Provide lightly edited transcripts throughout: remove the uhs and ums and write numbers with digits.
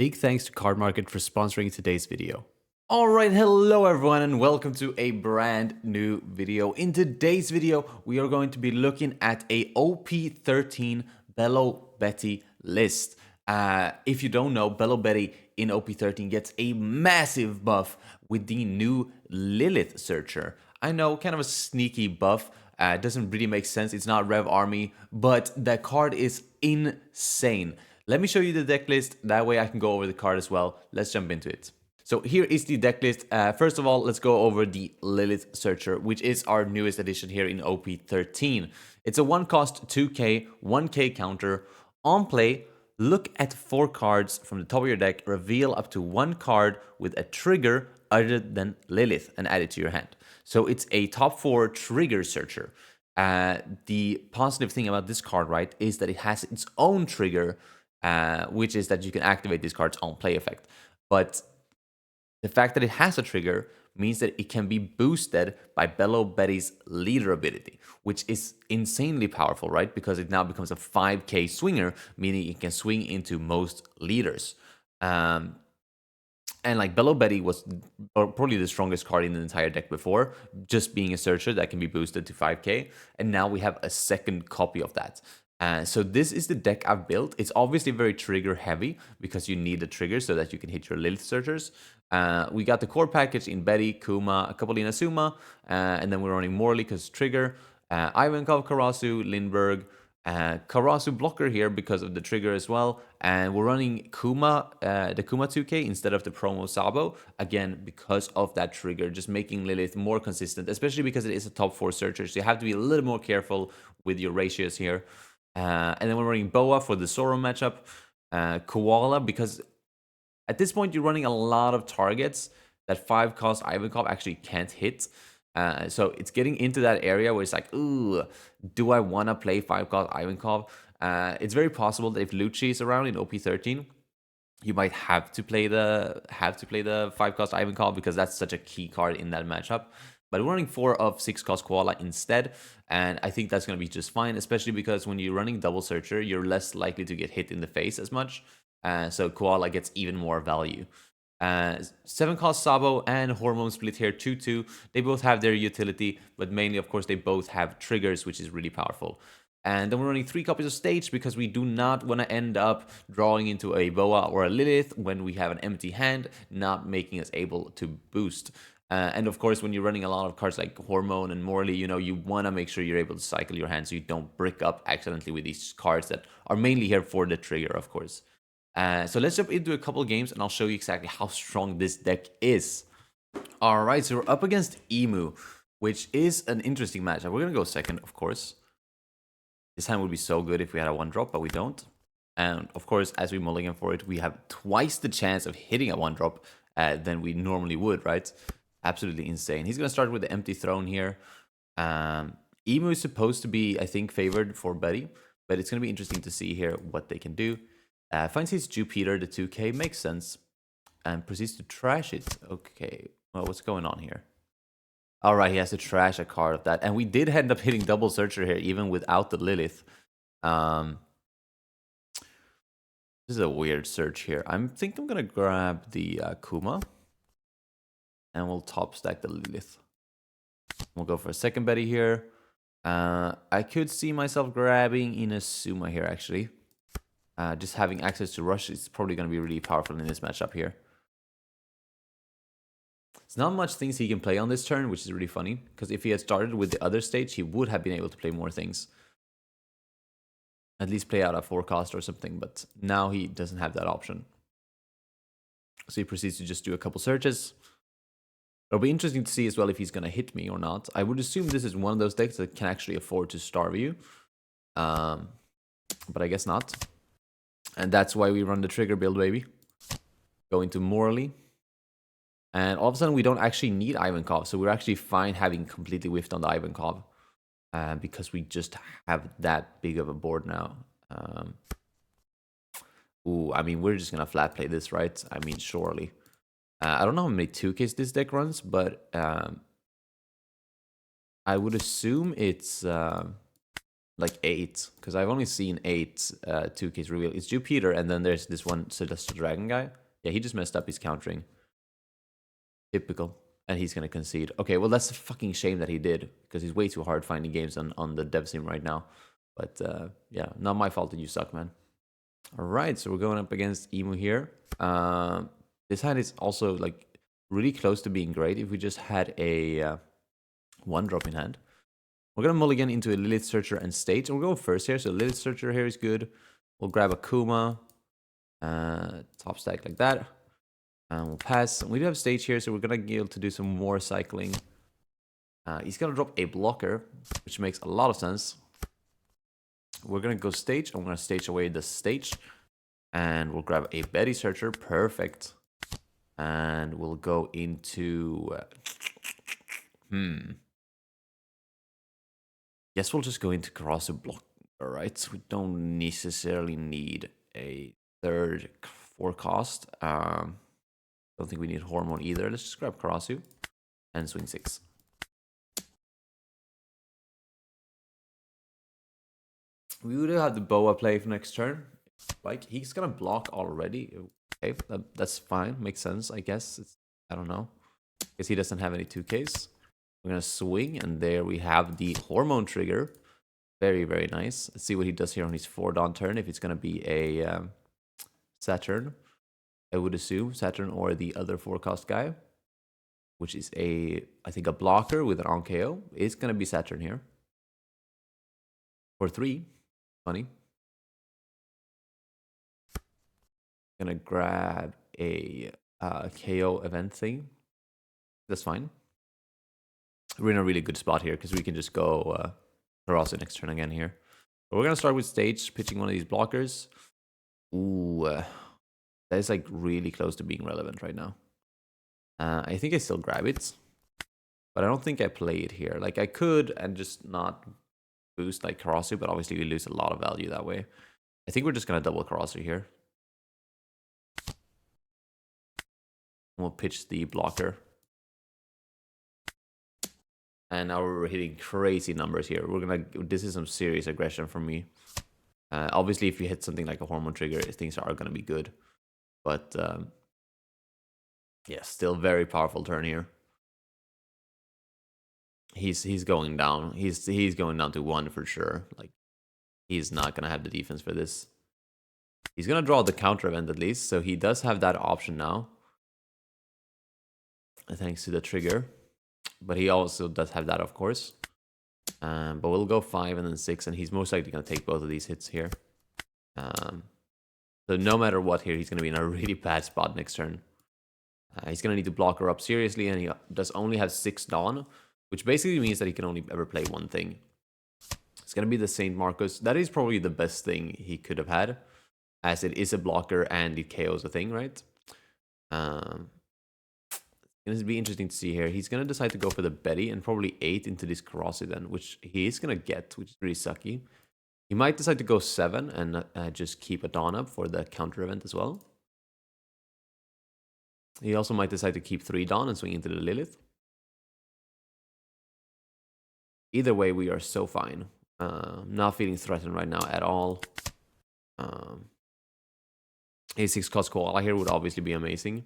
Big thanks to Cardmarket for sponsoring today's video. Alright, hello everyone and welcome to a brand new video. In today's video, we are going to be looking at a OP13 Belo Betty list. If you don't know, Belo Betty in OP13 gets a massive buff with the new Lilith searcher. I know, kind of a sneaky buff. Doesn't really make sense. It's not Rev Army, but that card is insane. Let me show you the deck list. That way I can go over the card as well. Let's jump into it. So here is the deck list. First of all, let's go over the Lilith Searcher, which is our newest addition here in OP13. It's a 1-cost 2k, 1k counter. On play, look at 4 cards from the top of your deck, reveal up to 1 card with a trigger other than Lilith and add it to your hand. So it's a top 4 trigger searcher. The positive thing about this card, right, is that it has its own trigger, which is that you can activate this card's own play effect. But the fact that it has a trigger means that it can be boosted by Belo Betty's leader ability, which is insanely powerful, right? Because it now becomes a 5k swinger, meaning it can swing into most leaders. And like Belo Betty was probably the strongest card in the entire deck before, just being a searcher that can be boosted to 5k. And now we have a second copy of that. So this is the deck I've built. It's obviously very trigger heavy because you need a trigger so that you can hit your Lilith searchers. We got the core package in Betty, Kuma, a couple in Asuma, and then we're running Morley because trigger, Ivankov, Karasu, Lindbergh, Karasu blocker here because of the trigger as well, and we're running Kuma, the Kuma 2k instead of the promo Sabo, again because of that trigger, just making Lilith more consistent, especially because it is a top 4 searcher, so you have to be a little more careful with your ratios here. And then we're running Boa for the Zoro matchup, Koala, because at this point you're running a lot of targets that 5-cost Ivankov actually can't hit. So it's getting into that area where it's like, ooh, do I want to play 5-cost Ivankov? It's very possible that if Lucci is around in OP13, you might have to play the 5-cost Ivankov because that's such a key card in that matchup. But we're running 4 of 6-cost Koala instead, and I think that's going to be just fine, especially because when you're running double searcher, you're less likely to get hit in the face as much. So Koala gets even more value. 7-cost Sabo and Hormone Split here, 2-2. They both have their utility, but mainly, of course, they both have triggers, which is really powerful. And then we're running 3 copies of Stage because we do not want to end up drawing into a Boa or a Lilith when we have an empty hand, not making us able to boost. And of course, when you're running a lot of cards like Hormone and Morley, you want to make sure you're able to cycle your hand so you don't brick up accidentally with these cards that are mainly here for the trigger, of course. So let's jump into a couple games and I'll show you exactly how strong this deck is. All right, so we're up against Emu, which is an interesting matchup. We're going to go second, of course. This hand would be so good if we had a 1-drop, but we don't. And of course, as we mulligan for it, we have twice the chance of hitting a 1-drop than we normally would, right? Absolutely insane. He's going to start with the empty throne here. Emu is supposed to be, I think, favored for Betty, but it's going to be interesting to see here what they can do. Finds his Jupiter, the 2k, makes sense, and proceeds to trash it. Okay, well, what's going on here? All right, he has to trash a card of that, and we did end up hitting double searcher here, even without the Lilith. This is a weird search here. I think I'm gonna grab the Kuma, and we'll top stack the Lilith. We'll go for a second Betty here. I could see myself grabbing Inazuma here, actually. Just having access to Rush is probably going to be really powerful in this matchup here. It's not much things he can play on this turn, which is really funny, because if he had started with the other stage, he would have been able to play more things. At least play out a 4-cost or something, but now he doesn't have that option. So he proceeds to just do a couple searches. It'll be interesting to see as well if he's going to hit me or not. I would assume this is one of those decks that can actually afford to starve you. But I guess not. And that's why we run the trigger build, baby. Go into Morley. And all of a sudden, we don't actually need Ivankov. So we're actually fine having completely whiffed on the Ivankov. Because we just have that big of a board now. Ooh, I mean, we're just going to flat play this, right? I mean, surely. I don't know how many 2Ks this deck runs, but I would assume it's like 8, because I've only seen 8 2Ks reveal. It's Jupiter, and then there's this one Celestial Dragon guy. Yeah, he just messed up his countering. Typical. And he's going to concede. Okay, well, that's a fucking shame that he did, because he's way too hard finding games on the dev sim right now. But yeah, not my fault that you suck, man. All right, so we're going up against Emu here. This hand is also like really close to being great if we just had a 1-drop in hand. We're going to mulligan into a Lilith Searcher and Stage. And we're going first here, so Lilith Searcher here is good. We'll grab a Kuma. Top stack like that. And we'll pass. We do have Stage here, so we're going to be able to do some more cycling. He's going to drop a blocker, which makes a lot of sense. We're going to go Stage. I'm going to stage away the Stage. And we'll grab a Betty Searcher. Perfect. And we'll go into... Guess we'll just go into Karasu block. Alright, we don't necessarily need a third forecast. Don't think we need Hormone either. Let's just grab Karasu and swing 6. We would have the Boa play for next turn. Like, he's gonna block already. Okay, that's fine. Makes sense, I guess. I don't know. Because he doesn't have any 2Ks. We're gonna swing, and there we have the Hormone trigger. Very, very nice. Let's see what he does here on his 4-Dawn turn. If it's gonna be a Saturn, I would assume Saturn or the other forecast guy, which is I think a blocker with an on KO. It's gonna be Saturn here for 3. Funny. Gonna grab a KO event thing. That's fine. We're in a really good spot here because we can just go Karasu next turn again here. But we're gonna start with Stage, pitching one of these blockers. Ooh, that is like really close to being relevant right now. I think I still grab it, but I don't think I play it here. Like, I could and just not boost like Karasu, but obviously we lose a lot of value that way. I think we're just gonna double Karasu here. We'll pitch the blocker. And now we're hitting crazy numbers here. This is some serious aggression from me. Obviously, if you hit something like a Hormone trigger, things are gonna be good. But yeah, still very powerful turn here. He's going down. He's going down to 1 for sure. Like, he's not gonna have the defense for this. He's gonna draw the counter event at least, so he does have that option now. Thanks to the trigger. But he also does have that, of course. But we'll go 5 and then 6, and he's most likely gonna take both of these hits here. So no matter what here, he's gonna be in a really bad spot next turn. He's gonna need to block her up seriously, and he does only have 6 Dawn, which basically means that he can only ever play one thing. It's gonna be the Saint Marcus. That is probably the best thing he could have had, as it is a blocker and it KOs a thing, right? It's gonna be interesting to see here. He's gonna decide to go for the Betty and probably 8 into this Karasu then, which he is gonna get, which is really sucky. He might decide to go 7 and just keep a Dawn up for the counter event as well. He also might decide to keep 3 Dawn and swing into the Lilith. Either way, we are so fine. Not feeling threatened right now at all. A6 cost koala here would obviously be amazing.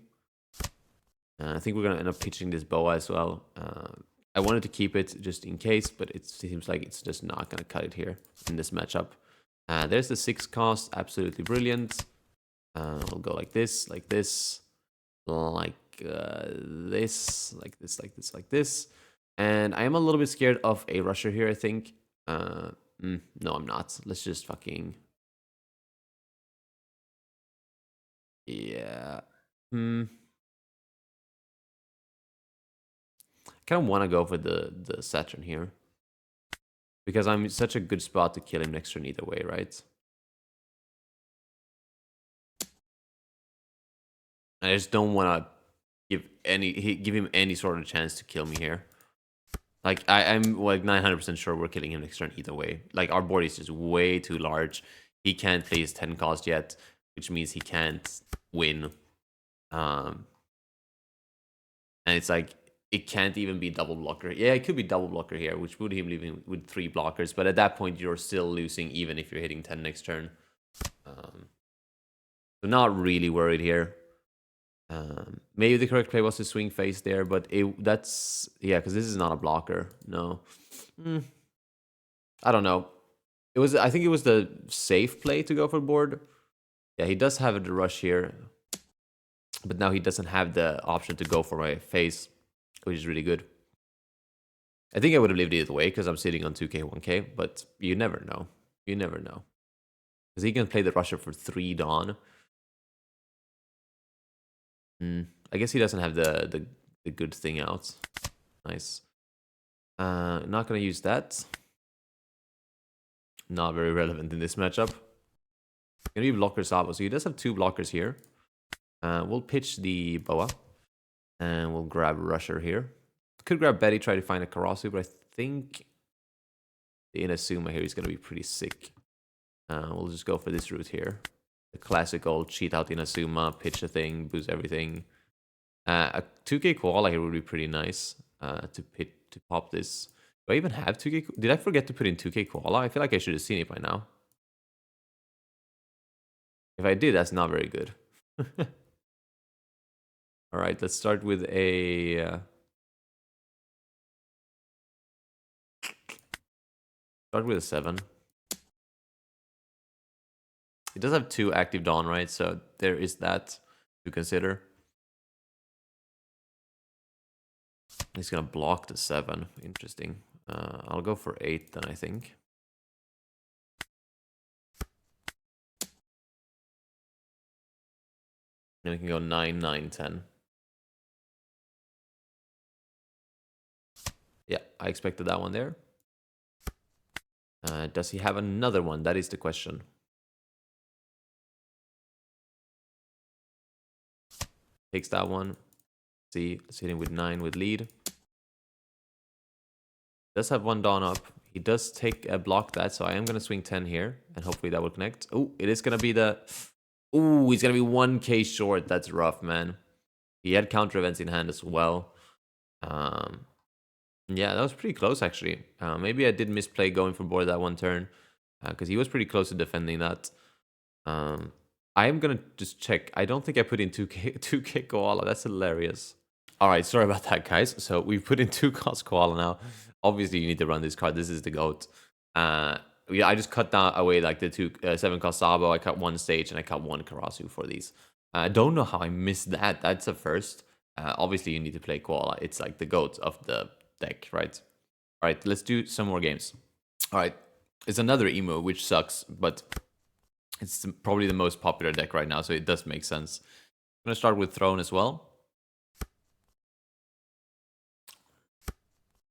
I think we're going to end up pitching this Boa as well. I wanted to keep it just in case, but it seems like it's just not going to cut it here in this matchup. There's the 6 cost. Absolutely brilliant. We'll go like this, like this, like this, like this, like this, like this. And I am a little bit scared of a rusher here, I think. No, I'm not. Let's just fucking... Yeah. I kind of want to go for the Saturn here. Because I'm in such a good spot to kill him next turn either way, right? I just don't want to give him any sort of chance to kill me here. Like, I'm like 900% sure we're killing him next turn either way. Like, our board is just way too large. He can't play his 10 cost yet, which means he can't win. And it's like, it can't even be double blocker. Yeah, it could be double blocker here, which would him leaving with 3 blockers. But at that point, you're still losing even if you're hitting 10 next turn. So not really worried here. Maybe the correct play was to swing face there, but that's... Yeah, because this is not a blocker. No. I don't know. I think it was the safe play to go for board. Yeah, he does have the rush here. But now he doesn't have the option to go for my face, which is really good. I think I would have lived either way because I'm sitting on 2k, 1k, but you never know. You never know. Because he can play the rusher for 3 Dawn. I guess he doesn't have the good thing out. Nice. Not going to use that. Not very relevant in this matchup. Gonna be blocker Sabo, so he does have 2 blockers here. We'll pitch the Boa. And we'll grab Rusher here. Could grab Betty, try to find a Karasu, but I think the Inazuma here is going to be pretty sick. We'll just go for this route here. The classic old cheat out Inazuma, pitch a thing, boost everything. A 2k Koala here would be pretty nice to pop this. Do I even have 2k? Did I forget to put in 2k Koala? I feel like I should have seen it by now. If I did, that's not very good. All right, let's start with a... Start with a 7. It does have 2 active Dawn, right? So there is that to consider. He's gonna block the 7. Interesting. I'll go for 8 then, I think. And we can go 9, 9, 10. Yeah, I expected that one there. Does he have another one? That is the question. Takes that one. See, let's hit him with 9 with lead. Does have 1 Dawn up. He does take a block that, so I am going to swing 10 here, and hopefully that will connect. Oh, it is going to be the... Ooh, he's going to be 1k short. That's rough, man. He had counter events in hand as well. Yeah, that was pretty close, actually. Maybe I did misplay going for board that one turn, because he was pretty close to defending that. I am going to just check. I don't think I put in 2k Koala. That's hilarious. All right, sorry about that, guys. So we've put in 2 cost Koala now. Obviously, you need to run this card. This is the GOAT. Yeah, I just cut down away like the 7 cost Sabo. I cut 1 stage and I cut 1 Karasu for these. I don't know how I missed that. That's a first. Obviously, you need to play Koala. It's like the GOAT of the deck, right? All right, let's do some more games. All right, it's another emo, which sucks, but it's probably the most popular deck right now, so it does make sense. I'm going to start with Throne as well.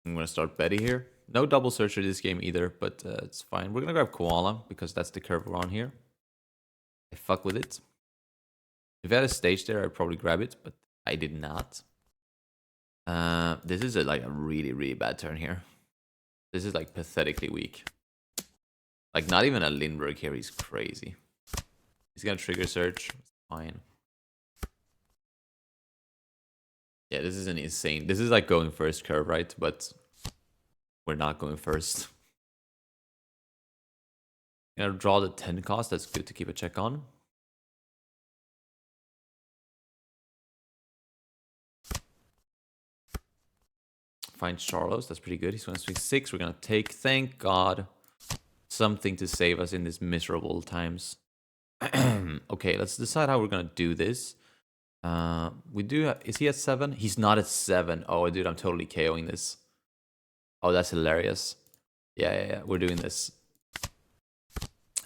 I'm going to start Betty here. No double searcher this game either, but it's fine. We're going to grab Koala because that's the curve we're on here. I fuck with it. If I had a stage there, I'd probably grab it, but I did not. This is like a really, really bad turn here. This is like pathetically weak. Like not even a Lindbergh here. He's crazy. He's going to trigger search. It's fine. Yeah, this is an insane... This is like going first curve, right? But we're not going first. Gonna draw the 10 cost. That's good to keep a check on. Find Charlos. That's pretty good. He's going to swing 6. We're going to take, thank God, something to save us in these miserable times. Okay, let's decide how we're going to do this. We do... Is he at 7? He's not at 7. Oh, dude, I'm totally KOing this. Oh, that's hilarious. Yeah. We're doing this.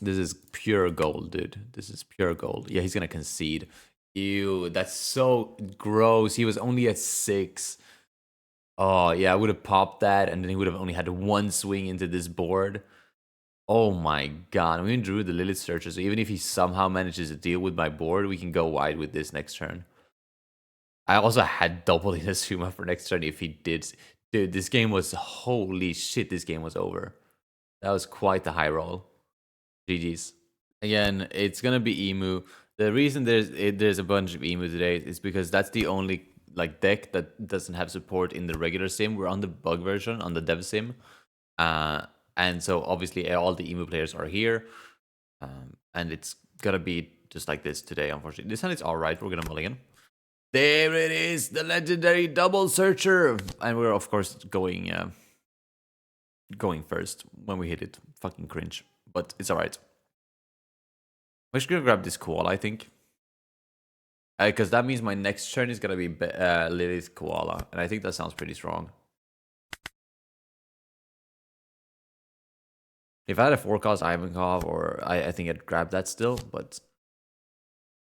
This is pure gold, dude. This is pure gold. Yeah, he's going to concede. Ew, that's so gross. He was only at 6. Oh, yeah, I would have popped that, and then he would have only had 1 swing into this board. Oh my god. We drew the Lilith Searcher, so even if he somehow manages to deal with my board, we can go wide with this next turn. I also had double Inazuma for next turn if he did. Dude, this game was... Holy shit, this game was over. That was quite the high roll. GG's. Again, it's gonna be Emu. The reason there's a bunch of Emu today is because that's the only like deck that doesn't have support in the regular sim. We're on the bug version on the dev sim, and so obviously all the emu players are here, and it's gonna be just like this today. Unfortunately, this hand is all right. We're gonna mulligan. There it is, the legendary double searcher, and we're of course going first when we hit it. Fucking cringe, but it's all right. We're just gonna grab this koala, I think. Because that means my next turn is going to be Lilith Koala. And I think that sounds pretty strong. If I had a 4-cost Ivankov, or I think I'd grab that still. But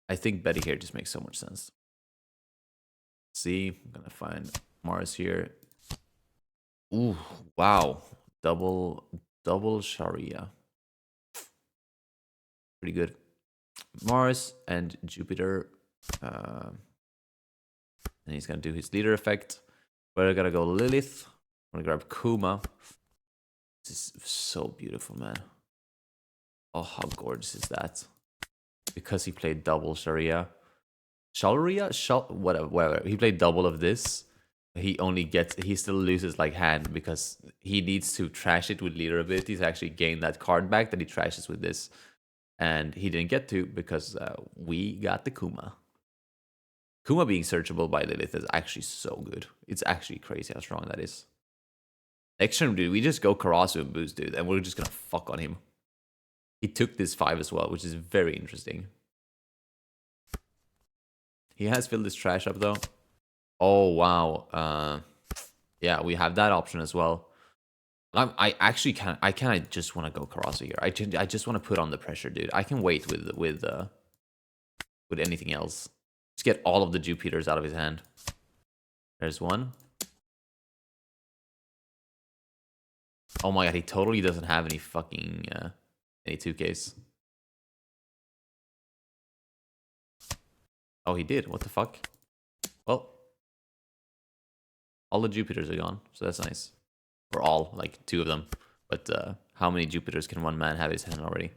I think Betty here just makes so much sense. See, I'm going to find Mars here. Ooh, wow. Double Sharia. Pretty good. Mars and Jupiter. And he's going to do his leader effect. We're going to go Lilith. I'm going to grab Kuma. This is so beautiful, man. Oh, how gorgeous is that? Because he played double Sharia. Whatever. He played double of this. He still loses like hand because he needs to trash it with leader abilities to actually gain that card back that he trashes with this. And he didn't get to because we got the Kuma. Kuma being searchable by Lilith is actually so good. It's actually crazy how strong that is. Next turn, dude, we just go Karasu and boost, dude, and we're just gonna fuck on him. He took this 5 as well, which is very interesting. He has filled his trash up, though. Oh, wow. Yeah, we have that option as well. I actually kind of just want to go Karasu here. I just want to put on the pressure, dude. I can wait with anything else. Just get all of the Jupiters out of his hand. There's one. Oh my god, he totally doesn't have any fucking any 2Ks. Oh, he did. What the fuck? Well, all the Jupiters are gone, so that's nice. Or all, like 2 of them. But how many Jupiters can one man have his hand already?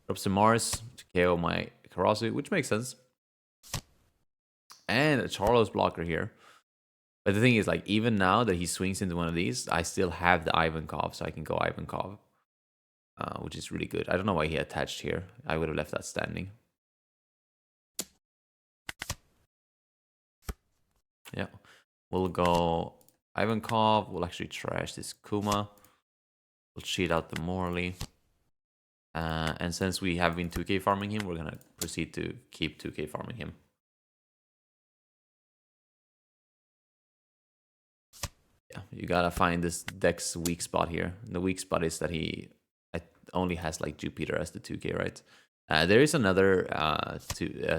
Drops to Mars to KO my Karasu, which makes sense. And a Charlos blocker here. But the thing is, like, even now that he swings into one of these, I still have the Ivankov, so I can go Ivankov. Which is really good. I don't know why he attached here. I would have left that standing. Yeah. We'll go Ivankov. We'll actually trash this Kuma. We'll cheat out the Morley. And since we have been 2K farming him, we're going to proceed to keep 2K farming him. Yeah, you gotta find this deck's weak spot here. The weak spot is that he only has like Jupiter as the 2K, right? There is another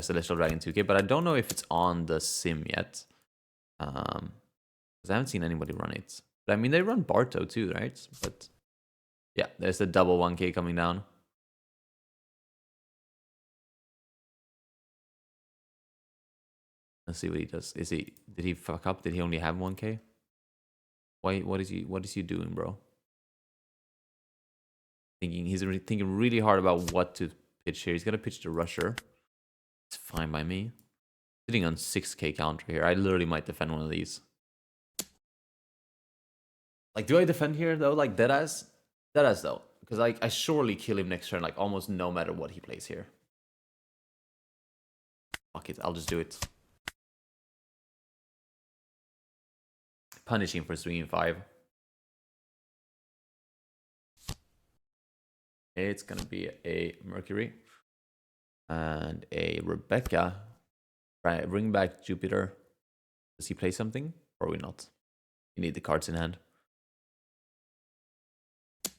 Celestial Dragon 2K, but I don't know if it's on the sim yet. Because I haven't seen anybody run it. But I mean, they run Barto too, right? But yeah, there's the double 1K coming down. Let's see what he does. Did he fuck up? Did he only have 1K? Why? What is he doing, bro? He's thinking really hard about what to pitch here. He's gonna pitch the Rusher. It's fine by me. Sitting on 6K counter here. I literally might defend one of these. Like, do I defend here though? Like deadass? Deadass though. Because I surely kill him next turn, like almost no matter what he plays here. Fuck it, I'll just do it. Punish him for swinging 5. It's gonna be a Mercury. And a Rebecca. Right, bring back Jupiter. Does he play something? Probably not. You need the cards in hand.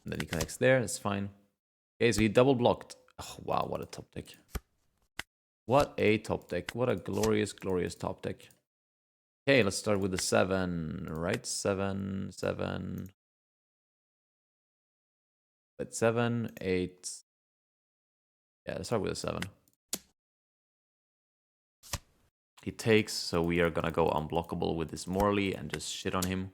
And then he connects there, that's fine. Okay, so he double blocked. Oh, wow, what a top deck. What a top deck. What a glorious, glorious top deck. Okay, let's start with the 7, right? 7, 7. But 7, 8. Yeah, let's start with a 7. He takes, so we are gonna go unblockable with this Morley and just shit on him.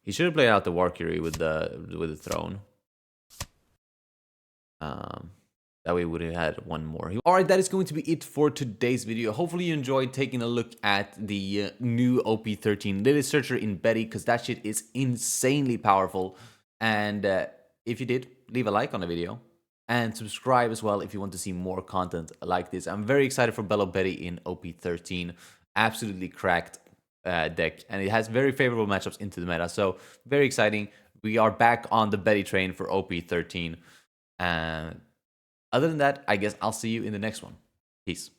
He should have played out the Valkyrie with the throne. That way we would have had one more. All right, that is going to be it for today's video. Hopefully you enjoyed taking a look at the new OP13 Lilith searcher in Betty, because that shit is insanely powerful. And if you did, leave a like on the video and subscribe as well if you want to see more content like this. I'm very excited for Belo Betty in OP13. Absolutely cracked deck, and it has very favorable matchups into the meta. So very exciting. We are back on the Betty train for OP13. And other than that, I guess I'll see you in the next one. Peace.